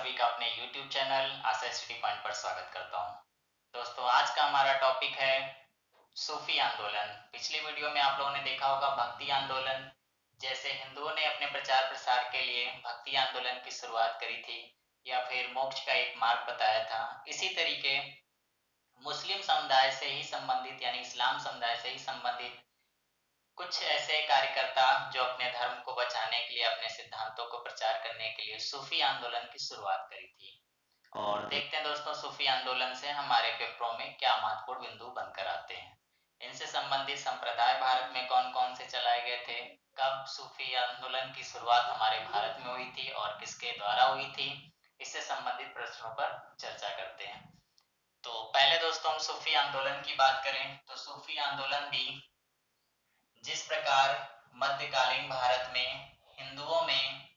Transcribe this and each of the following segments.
सभी का अपने YouTube चैनल आशा स्टडी पॉइंट पर स्वागत करता हूं। दोस्तों, आज का हमारा टॉपिक है सूफी आंदोलन। पिछली वीडियो में आप लोगों ने देखा होगा भक्ति आंदोलन। जैसे हिंदुओं ने अपने प्रचार प्रसार के लिए भक्ति आंदोलन की शुरुआत करी थी या फिर मोक्ष का एक मार्ग बताया था, इसी तरीके मुस्लिम समुदाय से ही संबंधित यानी इस्लाम समुदाय से ही संबंधित कुछ ऐसे कार्यकर्ता जो अपने धर्म को बचाने के लिए, अपने सिद्धांतों को प्रचार करने के लिए सूफी आंदोलन की शुरुआत करी थी। और देखते हैं दोस्तों, सूफी आंदोलन से हमारे पेपरों में क्या महत्वपूर्ण बिंदु बनकर आते हैं। इनसे संबंधित संप्रदाय भारत में कौन कौन से चलाए गए थे, कब सूफी आंदोलन की शुरुआत हमारे भारत में हुई थी और किसके द्वारा हुई थी, इससे संबंधित प्रश्नों पर चर्चा करते हैं। तो पहले दोस्तों हम सूफी आंदोलन की बात करें तो सूफी आंदोलन भी जिस प्रकार मध्यकालीन भारत में हिंदुओं में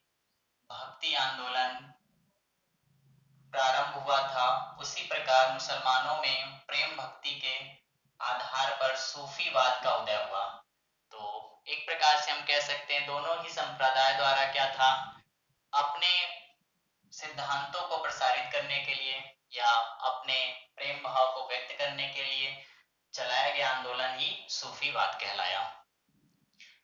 भक्ति आंदोलन प्रारंभ हुआ था, उसी प्रकार मुसलमानों में प्रेम भक्ति के आधार पर सूफीवाद का उदय हुआ। तो एक प्रकार से हम कह सकते हैं दोनों ही संप्रदाय द्वारा क्या था, अपने सिद्धांतों को प्रसारित करने के लिए या अपने प्रेम भाव को व्यक्त करने के लिए चलाया गया आंदोलन ही सूफीवाद कहलाया।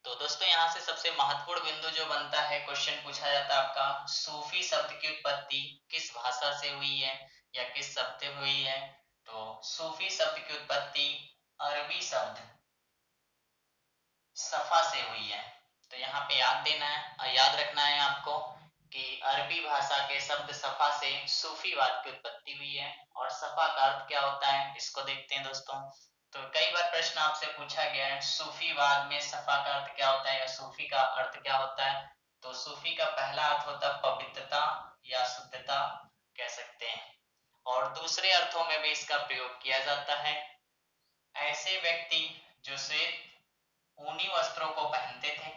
तो दोस्तों, यहाँ से सबसे महत्वपूर्ण बिंदु जो बनता है, क्वेश्चन पूछा जाता है आपका, सूफी शब्द की उत्पत्ति किस भाषा से हुई है या किस शब्द से हुई है। तो सूफी शब्द की उत्पत्ति अरबी शब्द सफा से हुई है। तो यहाँ पे याद देना है, याद रखना है आपको कि अरबी भाषा के शब्द सफा से सूफीवाद की उत्पत्ति हुई है। और सफा का अर्थ क्या होता है, इसको देखते हैं दोस्तों। तो कई बार प्रश्न आपसे पूछा गया है सूफीवाद में सफा का अर्थ क्या होता है या सूफी का अर्थ क्या होता है। तो सूफी का पहला अर्थ होता है पवित्रता या शुद्धता कह सकते हैं, और दूसरे अर्थों में भी इसका प्रयोग किया जाता है। ऐसे व्यक्ति जो श्वेत ऊनी वस्त्रों को पहनते थे,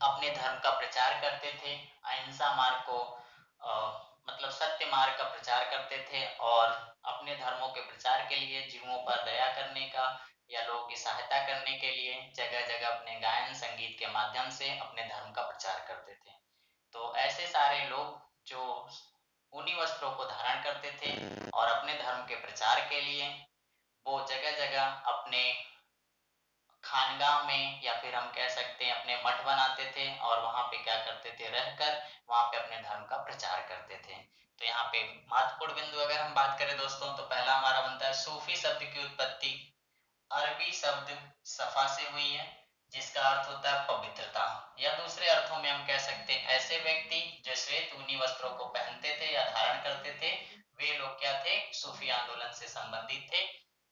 अपने धर्म का प्रचार करते थे, अहिंसा मार्ग को मतलब सत्य मार्ग का प्रचार करते थे और अपने धर्मों के प्रचार के लिए जीवों पर दया करने का या लोगों की सहायता करने के लिए जगह जगह अपने गायन संगीत के माध्यम से अपने धर्म का प्रचार करते थे। तो ऐसे सारे लोग जो ऊनी वस्त्रों को धारण करते थे और अपने धर्म के प्रचार के लिए वो जगह जगह अपने खानगाह में या फिर हम कह सकते हैं अपने मठ बनाते थे और वहां पे क्या करते थे, रहकर वहां पे अपने धर्म का प्रचार करते थे। तो यहाँ पे महत्वपूर्ण बिंदु अगर हम बात करें दोस्तों, तो पहला हमारा बनता है सूफी शब्द की उत्पत्ति अरबी शब्द सफा से हुई है, जिसका अर्थ होता है पवित्रता, या दूसरे अर्थों में हम कह सकते हैं ऐसे व्यक्ति जो श्वेत ऊनी वस्त्रों को पहनते थे या धारण करते थे, वे लोग क्या थे, सूफी आंदोलन से संबंधित थे,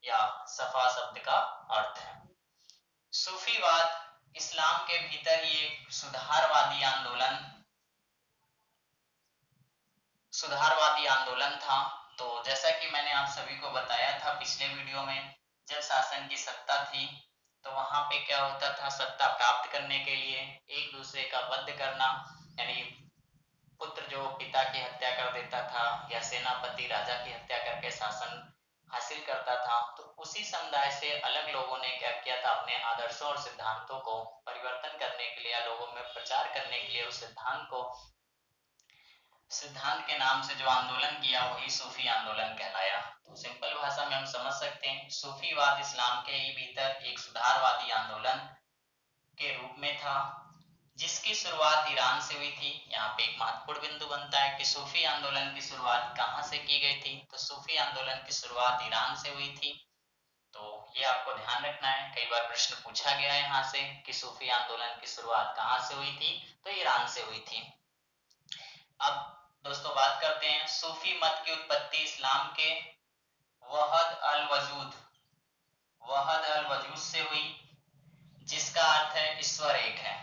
या सफा शब्द का अर्थ है। सूफीवाद इस्लाम के भीतर ही एक सुधारवादी आंदोलन था। तो जैसा कि मैंने आप सभी को बताया था पिछले वीडियो में, जब शासन की सत्ता थी तो वहां पे क्या होता था, सत्ता प्राप्त करने के लिए एक दूसरे का वध करना, यानी पुत्र जो पिता की हत्या कर देता था या सेनापति राजा की हत्या करके शासन हासिल करता था। तो उसी समुदाय से अलग लोगों ने क्या किया था, अपने आदर्शों और सिद्धांतों को परिवर्तन करने के लिए या लोगों में प्रचार करने के लिए उस सिद्धांत के नाम से जो आंदोलन किया वही सूफी आंदोलन कहलाया। तो सिंपल भाषा में हम समझ सकते हैं सूफीवाद इस्लाम के ही भीतर एक सुधारवादी आंदोलन के रूप में था, जिसकी शुरुआत ईरान से हुई थी। यहाँ पे एक महत्वपूर्ण बिंदु बनता है कि सूफी आंदोलन की शुरुआत कहाँ से की गई थी। तो सूफी आंदोलन की शुरुआत ईरान से हुई थी। तो ये आपको ध्यान रखना है, कई बार प्रश्न पूछा गया है यहाँ से कि सूफी आंदोलन की शुरुआत कहाँ से हुई थी, तो ईरान से हुई थी। अब दोस्तों बात करते हैं सूफी मत की उत्पत्ति इस्लाम के वहद अल वजूद से हुई, जिसका अर्थ है ईश्वर एक है।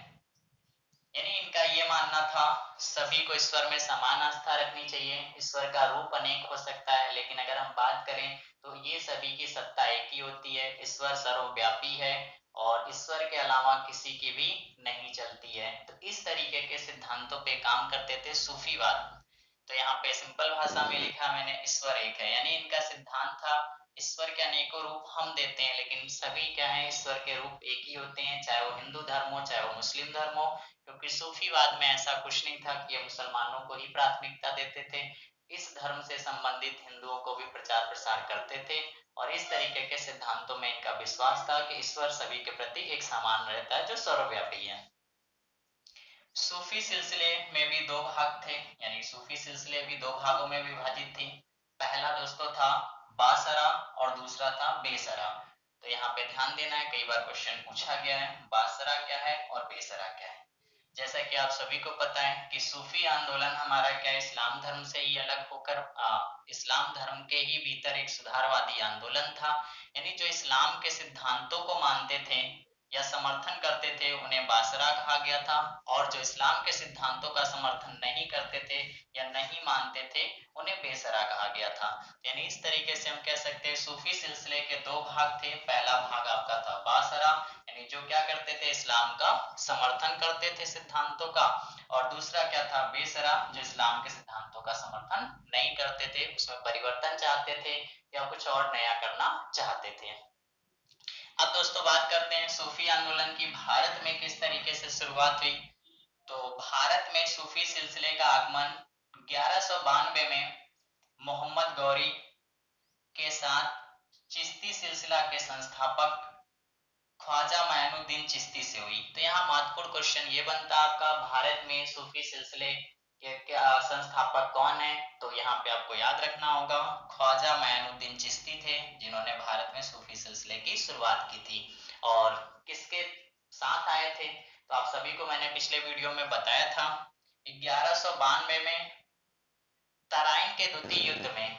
यानी इनका ये मानना था सभी को ईश्वर में समान आस्था रखनी चाहिए। ईश्वर का रूप अनेक हो सकता है, लेकिन अगर हम बात करें तो ये सभी की सत्ता एक ही होती है। ईश्वर सर्वव्यापी है और ईश्वर के अलावा किसी की भी नहीं चलती है। तो इस तरीके के सिद्धांतों पे काम करते थे सूफीवाद। तो यहाँ पे सिंपल भाषा में लिखा मैंने ईश्वर एक है, यानी इनका सिद्धांत था ईश्वर के अनेकों रूप हम देते हैं, लेकिन सभी क्या है, ईश्वर के रूप एक ही होते हैं, चाहे वो हिंदू धर्म हो चाहे वो मुस्लिम धर्म हो। क्योंकि सूफीवाद में ऐसा कुछ नहीं था कि ये मुसलमानों को ही प्राथमिकता देते थे, इस धर्म से संबंधित हिंदुओं को भी प्रचार प्रसार करते थे। और इस तरीके के सिद्धांतों में इनका विश्वास था कि ईश्वर सभी के प्रति एक समान रहता है, जो सर्वव्यापी है। सूफी सिलसिले में भी दो भाग थे, यानी सूफी सिलसिले भी दो भागों में विभाजित थी। पहला दोस्तों था बासरा और दूसरा था बेसरा। तो यहाँ पे ध्यान देना है, कई बार क्वेश्चन पूछा गया है बासरा क्या है और बेसरा क्या है। जैसा कि आप सभी को पता है कि सूफी आंदोलन हमारा क्या इस्लाम धर्म से ही अलग होकर इस्लाम धर्म के ही भीतर एक सुधारवादी आंदोलन था। यानी जो इस्लाम के सिद्धांतों को मानते थे या समर्थन करते थे उन्हें बासरा कहा गया था, और जो इस्लाम के सिद्धांतों का समर्थन नहीं करते थे या नहीं मानते थे उन्हें बेसरा कहा गया था। यानी इस तरीके से हम कह सकते हैं सूफी सिलसिले के दो भाग थे। पहला भाग आपका था बासरा, यानी जो क्या करते थे, इस्लाम का समर्थन करते थे सिद्धांतों का, और दूसरा क्या था, बेसरा, जो इस्लाम के सिद्धांतों का समर्थन नहीं करते थे, उसमें परिवर्तन चाहते थे या कुछ और नया करना चाहते थे। अब दोस्तों बात करते हैं सूफी आंदोलन की भारत में किस तरीके से शुरुआत हुई। तो भारत में सूफी सिलसिले का आगमन 1192 में मोहम्मद गौरी के साथ चिश्ती सिलसिला के संस्थापक ख्वाजा माइनुद्दीन चिश्ती से हुई। तो यहाँ महत्वपूर्ण क्वेश्चन ये बनता है आपका, भारत में सूफी सिलसिले के क्या संस्थापक कौन है। तो यहाँ पे आपको याद रखना होगा ख्वाजा माइनुद्दीन चिश्ती थे, जिन्होंने भारत में सूफी सिलसिले की शुरुआत की थी। और किसके साथ आए थे, तो आप सभी को मैंने पिछले वीडियो में बताया था 1192 में तराइन के द्वितीय युद्ध में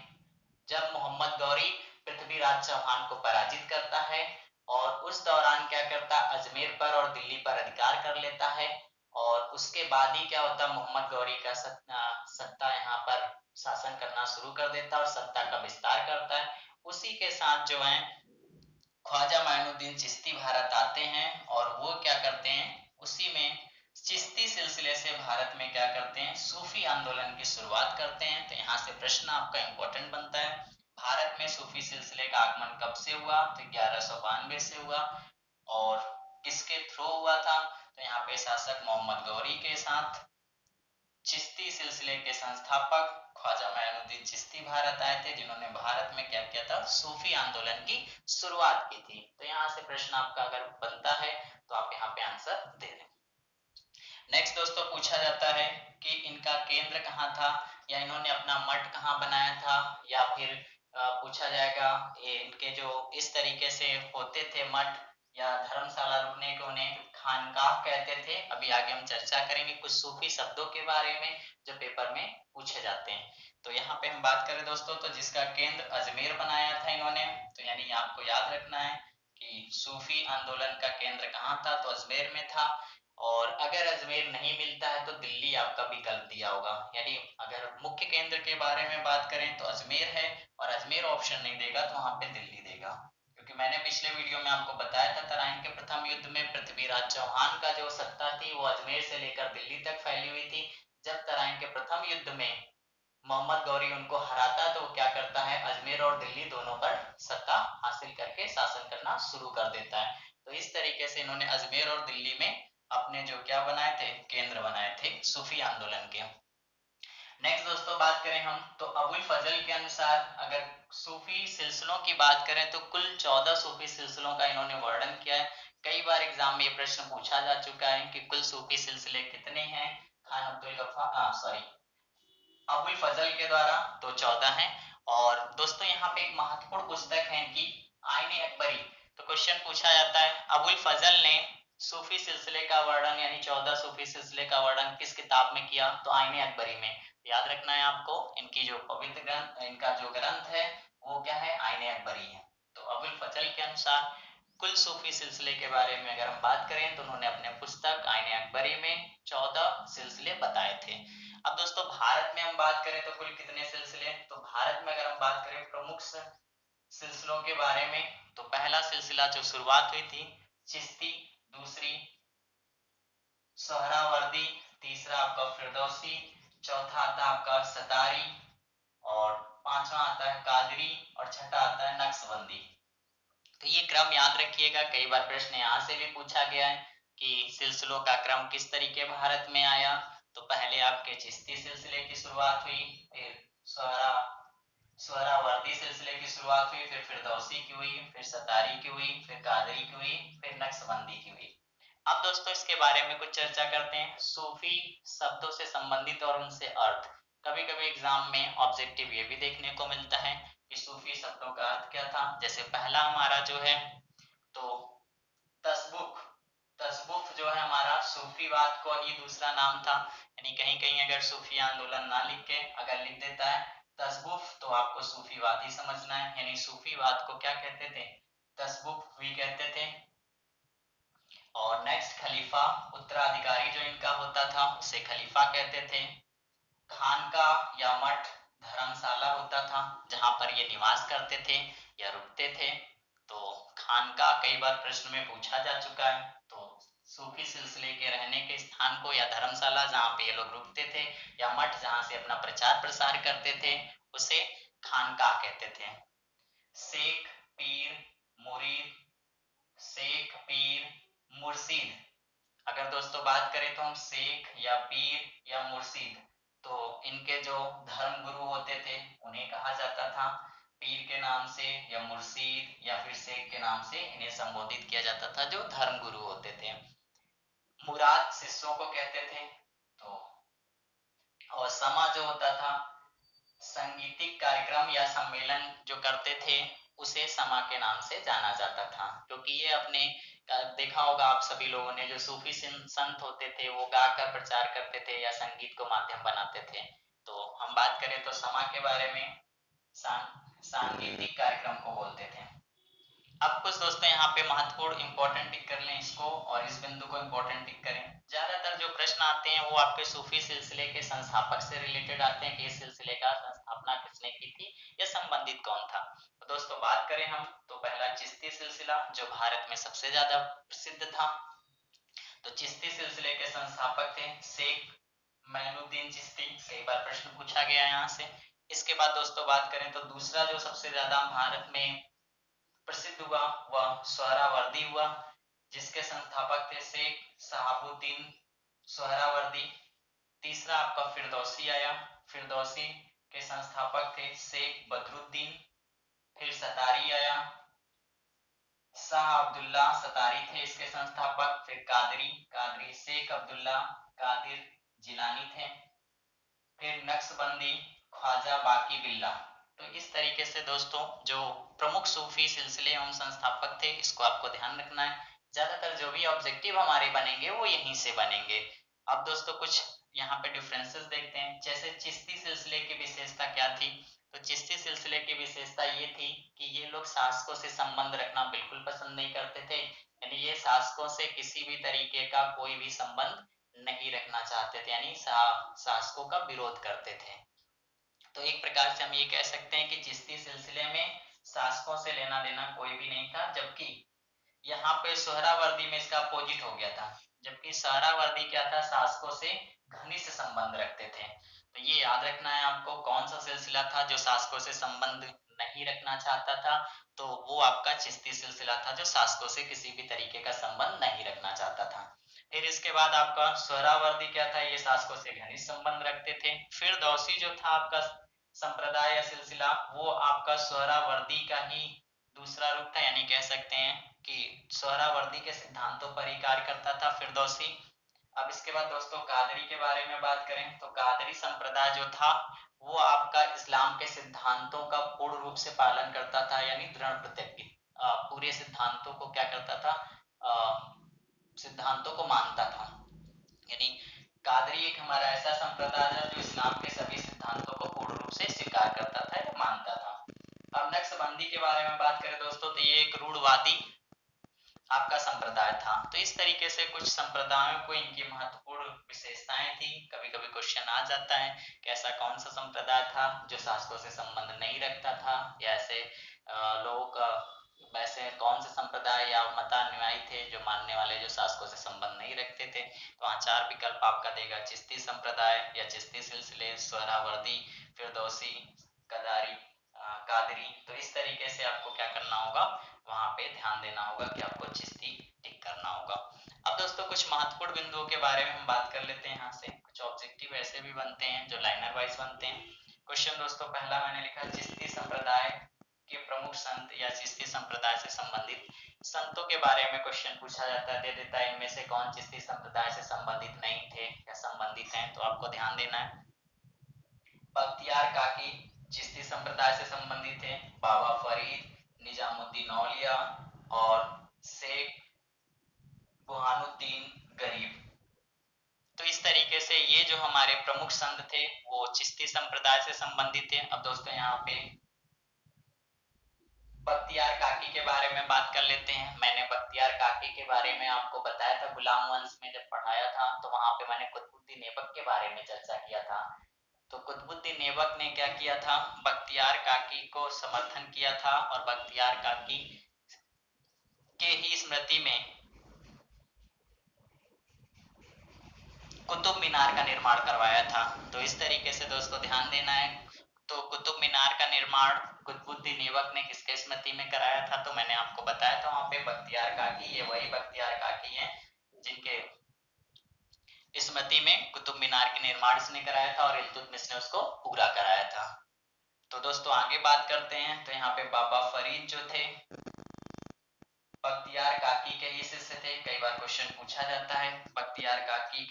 जब मोहम्मद गौरी पृथ्वीराज चौहान को पराजित करता है और उस दौरान क्या करता, अजमेर पर और दिल्ली पर अधिकार कर लेता है। और उसके बाद ही क्या होता, मोहम्मद गौरी का सत्ता यहाँ पर शासन करना शुरू कर देता है और सत्ता का विस्तार करता है। उसी के साथ जो है ख्वाजा माइनुद्दीन चिश्ती भारत आते हैं और वो क्या करते हैं, उसी में चिश्ती सिलसिले से भारत में क्या करते हैं, सूफी आंदोलन की शुरुआत करते हैं। तो यहाँ से प्रश्न आपका इंपॉर्टेंट बनता है, भारत में सूफी सिलसिले का आगमन कब से हुआ, तो 1192 से हुआ। और किसके थ्रू हुआ था, तो यहाँ पे शासक मोहम्मद गौरी के साथ चिश्ती सिलसिले के संस्थापक ख्वाजा माइनुद्दीन चिश्ती भारत आए थे, जिन्होंने भारत में क्या किया था, सूफी आंदोलन की शुरुआत की थी। तो यहाँ से प्रश्न आपका अगर बनता है तो आप यहाँ पे आंसर दे दें। नेक्स्ट दोस्तों पूछा जाता है कि इनका केंद्र कहाँ था, या इन्होंने अपना मठ कहाँ बनाया था, या फिर पूछा जाएगा ये इनके जो इस तरीके से होते थे मठ या धर्मशाला रुकने को उन्हें खानकाह कहते थे। अभी आगे हम चर्चा करेंगे कुछ सूफी शब्दों के बारे में जो पेपर में पूछे जाते हैं। तो यहाँ पे हम बात करें दोस्तों, तो जिसका केंद्र अजमेर बनाया था इन्होंने, तो यानी आपको याद रखना है कि सूफी आंदोलन का केंद्र कहाँ था, तो अजमेर में था। और अगर अजमेर नहीं मिलता है तो दिल्ली आपका विकल्प दिया होगा, यानी अगर मुख्य केंद्र के बारे में बात करें तो अजमेर है और अजमेर ऑप्शन नहीं देगा तो वहां पे दिल्ली देगा। क्योंकि मैंने पिछले वीडियो में आपको बताया था तराइन के प्रथम युद्ध में पृथ्वीराज चौहान का जो सत्ता थी वो अजमेर से लेकर दिल्ली तक फैली हुई थी। जब तराइन के प्रथम युद्ध में मोहम्मद गौरी उनको हराता है तो वो क्या करता है, अजमेर और दिल्ली दोनों पर सत्ता हासिल करके शासन करना शुरू कर देता है। तो इस तरीके से इन्होंने अजमेर और दिल्ली में अपने जो क्या बनाए थे, केंद्र बनाए थे सूफी आंदोलन के। नेक्स्ट दोस्तों बात करें हम, तो अबुल फजल के अनुसार अगर सूफी सिलसिलों की बात करें तो कुल 14 सूफी सिलसिलों का इन्होंने वर्णन किया है। कई बार एग्जाम में ये प्रश्न पूछा जा चुका है कि कुल सूफी सिलसिले कितने हैं, खान अब्दुल गफ्फार सॉरी अबुल फजल के द्वारा, तो 14 हैं। और दोस्तों यहाँ पे एक महत्वपूर्ण पुस्तक है इनकी, आईने अकबरी। तो क्वेश्चन पूछा जाता है अबुल फजल ने सूफी सिलसिले का वर्णन यानी 14 सूफी सिलसिले का वर्णन किस किताब में किया, तो आईने अकबरी में। याद रखना है आपको, इनकी जो पवित्र ग्रंथ, इनका जो ग्रंथ है वो क्या है, आईने अकबरी है। तो अबुल फजल के अनुसार कुल सूफी सिलसिले के बारे में अगर हम बात करें तो उन्होंने अपने पुस्तक आईने अकबरी में 14 सिलसिले बताए थे। अब दोस्तों भारत में हम बात करें तो कुल कितने सिलसिले, तो भारत में अगर हम बात करें प्रमुख सिलसिलों के बारे में, तो पहला सिलसिला जो शुरुआत हुई थी चिश्ती, दूसरी सोहरावर्दी, तीसरा आपका फिरदौसी, चौथा आता आपका सतारी, और पांचवा आता है कादरी और छठा आता है नक्शबंदी। तो ये क्रम याद रखिएगा, कई बार प्रश्न यहाँ से भी पूछा गया है कि सिलसिलों का क्रम किस तरीके भारत में आया। तो पहले आपके चिश्ती सिलसिले की शुरुआत हुई, फिर सोहरावर्दी सिलसिले की शुरुआत हुई, फिर फिरदौसी की हुई, फिर सतारी की हुई, फिर कादरी की हुई, फिर नक्शबंदी की हुई। अब दोस्तों इसके बारे में कुछ चर्चा करते हैं। सूफी शब्दों से संबंधित और उनसे अर्थ। कभी कभी एग्जाम में ऑब्जेक्टिव ये भी देखने को मिलता है कि सूफी शब्दों का अर्थ क्या था। जैसे पहला हमारा जो है तो तस्बुक, तस्बुफ जो है हमारा सूफीवाद को ही दूसरा नाम था। यानी कहीं कहीं अगर सूफी आंदोलन ना लिख के अगर लिख देता है तस्बुफ तो आपको सूफीवाद ही समझना है। यानी सूफीवाद को क्या कहते थे, तस्बुफ भी कहते थे। और नेक्स्ट खलीफा, उत्तराधिकारी जो इनका होता था उसे खलीफा कहते थे। खानका या मठ धर्मशाला होता था जहां पर ये निवास करते थे या रुकते थे। तो खानका कई बार प्रश्न में पूछा जा चुका है। तो सूफी सिलसिले के रहने के स्थान को या धर्मशाला जहाँ पे ये लोग रुकते थे या मठ जहाँ से अपना प्रचार प्रसार करते थे उसे खानका कहते थे। शेख, पीर, मुरीद, शेख, पीर, मुर्शिद। अगर दोस्तों बात करें तो हम शेख या पीर या मुर्शिद, तो इनके जो धर्म गुरु होते थे उन्हें कहा जाता था पीर के नाम से या मुर्शिद या फिर शेख के नाम से इन्हें संबोधित किया जाता था जो धर्म गुरु होते थे। मुराद शिष्यों को कहते थे। तो और समा जो होता था संगीतिक कार्यक्रम या सम्मेलन जो करते थे उसे समा के नाम से जाना जाता था। क्योंकि ये अपने देखा होगा आप सभी लोगों ने जो सूफी संत होते थे वो गाकर प्रचार करते थे या संगीत को माध्यम बनाते थे। तो हम बात करें तो समा के बारे में सांगीतिक कार्यक्रम को बोलते थे। अब कुछ दोस्तों यहाँ पे महत्वपूर्ण इंपॉर्टेंट टिक कर लें इसको और इस बिंदु को इंपॉर्टेंट टिक करें। ज्यादातर जो प्रश्न आते हैं वो आपके सूफी सिलसिले के संस्थापक से रिलेटेड आते हैं कि इस सिलसिले का संस्थापना किसने की थी या संबंधित कौन था। तो दोस्तों बात करें हम तो पहला चिश्ती सिलसिला जो भारत में सबसे ज्यादा प्रसिद्ध था। तो चिश्ती सिलसिले के संस्थापक थे शेख मैनुद्दीन चिश्ती। कई बार प्रश्न पूछा गया यहाँ से। इसके बाद दोस्तों बात करें तो दूसरा जो सबसे ज्यादा भारत में प्रसिद्ध हुआ वह सोहरावर्दी हुआ जिसके संस्थापक थे शेख शहाबुद्दीन सोहरावर्दी। तीसरा आपका फिरदौसी आया, फिरदौसी के संस्थापक थे शेख बदरुद्दीन। फिर सतारी आया, शाह अब्दुल्ला सतारी थे इसके संस्थापक। फिर कादरी, कादरी शेख अब्दुल्ला कादिर जिलानी थे। फिर नक्शबंदी ख्वाजा बाकी बिल्ला। तो इस तरीके से दोस्तों जो प्रमुख सूफी सिलसिले एवं संस्थापक थे इसको आपको ध्यान रखना है। ज्यादातर जो भी ऑब्जेक्टिव हमारे बनेंगे वो यहीं से बनेंगे। अब दोस्तों कुछ यहाँ पे डिफरेंसेस देखते हैं। जैसे चिश्ती सिलसिले की विशेषता क्या थी, तो चिश्ती सिलसिले की विशेषता ये थी कि ये लोग शासकों से संबंध रखना बिल्कुल पसंद नहीं करते थे। यानी ये शासकों से किसी भी तरीके का कोई भी संबंध नहीं रखना चाहते थे, यानी शासकों का विरोध करते थे। तो एक प्रकार से हम ये कह सकते हैं कि चिश्ती सिलसिले में शासकों से लेना देना कोई भी नहीं था। जबकि यहाँ पे सोहरावर्दी में इसका अपोजिट हो गया था। जबकि सोहरावर्दी क्या था, शासकों से घनिष्ठ संबंध रखते थे। तो ये याद रखना है आपको कौन सा सिलसिला था जो शासकों से संबंध नहीं रखना चाहता था। तो वो आपका चिश्ती सिलसिला था जो शासकों से किसी भी तरीके का संबंध नहीं रखना चाहता था। फिर इसके बाद आपका सोहरावर्दी क्या था, ये शासकों से घनिष्ठ संबंध रखते थे। फिर दौसी जो था आपका संप्रदाय या सिलसिला वो आपका सोहरावर्दी का ही दूसरा रूप था। यानी कह सकते हैं कि सोहरावर्दी के सिद्धांतों पर ही कार्य करता था फिरदौसी। अब इसके बाद दोस्तों कादरी के बारे में बात करें तो कादरी संप्रदाय जो था वो आपका इस्लाम के सिद्धांतों का पूर्ण रूप से पालन करता था। यानी दृढ़ प्रतिज्ञ पूरे सिद्धांतों को क्या करता था, सिद्धांतों को मानता था। यानी कादरी एक हमारा ऐसा संप्रदाय है जो इस्लाम के सभी सिद्धांतों को पूर्ण रूप से स्वीकार करता था या मानता था। अब नक्शबंदी के बारे में बात करें दोस्तों तो ये एक रूढ़वादी आपका संप्रदाय था। तो इस तरीके से कुछ संप्रदायों को इनकी महत्वपूर्ण विशेषताएं थी। कभी कभी क्वेश्चन आ जाता है कि ऐसा कौन सा संप्रदाय था जो शासकों से संबंध नहीं रखता था, या ऐसे लोग वैसे कौन से संप्रदाय या मतानुयायी थे जो मानने वाले जो शासकों से संबंध नहीं रखते थे। तो वहाँ चार विकल्प आपका देगा, चिश्ती संप्रदाय या चिश्ती सिलसिले, सोहरावर्दी, फिरदौसी, कदारी कादरी। तो इस तरीके से आपको क्या करना होगा, वहां पे ध्यान देना होगा कि आपको चिश्ती टिक करना होगा। अब दोस्तों कुछ महत्वपूर्ण बिंदुओं के बारे में हम बात कर लेते हैं। यहाँ से कुछ ऑब्जेक्टिव ऐसे भी बनते हैं जो लाइनर वाइज बनते हैं। क्वेश्चन दोस्तों पहला मैंने लिखा, चिश्ती संप्रदाय के प्रमुख संत या चिश्ती संप्रदाय से संबंधित संतों के बारे में क्वेश्चन पूछा जाता है, दे देता है इनमें से कौन चिश्ती संप्रदाय से संबंधित नहीं थे या संबंधित हैं। तो आपको ध्यान देना है, बख्तियार काकी चिश्ती संप्रदाय से संबंधित थे, बाबा फरीद, निजामुद्दीन औलिया और शेख बुरहानुद्दीन गरीब। तो इस तरीके से ये जो हमारे प्रमुख संत थे वो चिश्ती संप्रदाय से संबंधित थे। अब दोस्तों यहाँ पे बख्तियार काकी के बारे में बात कर लेते हैं। मैंने बख्तियार काकी के बारे में आपको बताया था गुलाम वंश में जब पढ़ाया था, तो वहां पे मैंने कुतुबुद्दीन ऐबक के बारे में चर्चा किया था। तो कुतुबुद्दीन ऐबक ने क्या किया था, बख्तियार काकी को समर्थन किया था और बख्तियार काकी के ही स्मृति में कुतुब मीनार का निर्माण करवाया था। तो इस तरीके से दोस्तों ध्यान देना है। तो कुतुब मीनार का निर्माण कुतुबुद्दीन ऐबक ने किसके स्मृति में कराया था, तो मैंने आपको बताया था वहां पे बख्तियार काकी, ये वही बख्तियार काकी हैं जिनके स्मृति में कुतुब मीनार के निर्माण इसने कराया था और इल्तुतमिश ने उसको पूरा कराया था। तो दोस्तों आगे बात करते हैं। तो यहाँ पे बाबा फरीद जो थे बख्तियार काकी के ही शिष्य थे। कई बार क्वेश्चन पूछा जाता है बख्तियार काकी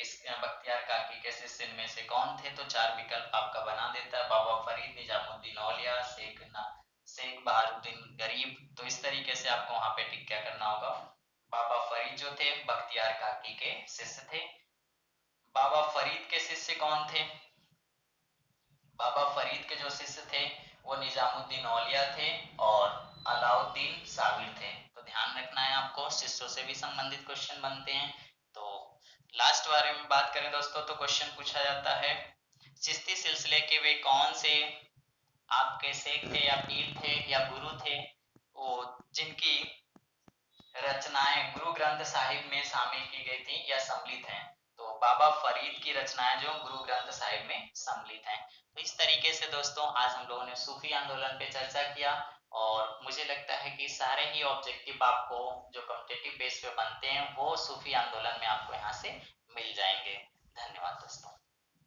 के शिष्य में से कौन थे, तो चार विकल्प आपका बना देता है, बाबा फरीद, निजामुद्दीन औलिया, शेख बहारुद्दीन गरीब। तो इस तरीके से आपको वहां पे टिक क्या करना होगा, बाबा फरीद जो थे बख्तियार काकी के शिष्य थे। बाबा फरीद के शिष्य कौन थे, बाबा फरीद के जो शिष्य थे वो निजामुद्दीन औलिया थे और अलाउद्दीन साबिर थे। तो ध्यान रखना है आपको, शिष्यों से भी संबंधित क्वेश्चन बनते हैं। तो लास्ट बारे में बात करें दोस्तों, तो क्वेश्चन पूछा जाता है चिश्ती सिलसिले के वे कौन से आपके शेख थे या पीर थे या गुरु थे, वो जिनकी रचनाएं गुरु ग्रंथ साहिब में शामिल की गई थी या सम्मिलित हैं। तो बाबा फरीद की रचनाएं जो गुरु ग्रंथ साहिब में सम्मिलित हैं। तो इस तरीके से दोस्तों आज हम लोगों ने सूफी आंदोलन पे चर्चा किया और मुझे लगता है कि सारे ही ऑब्जेक्टिव आपको जो कॉम्पिटिटिव बेस पे बनते हैं वो सूफी आंदोलन में आपको यहाँ से मिल जाएंगे। धन्यवाद दोस्तों।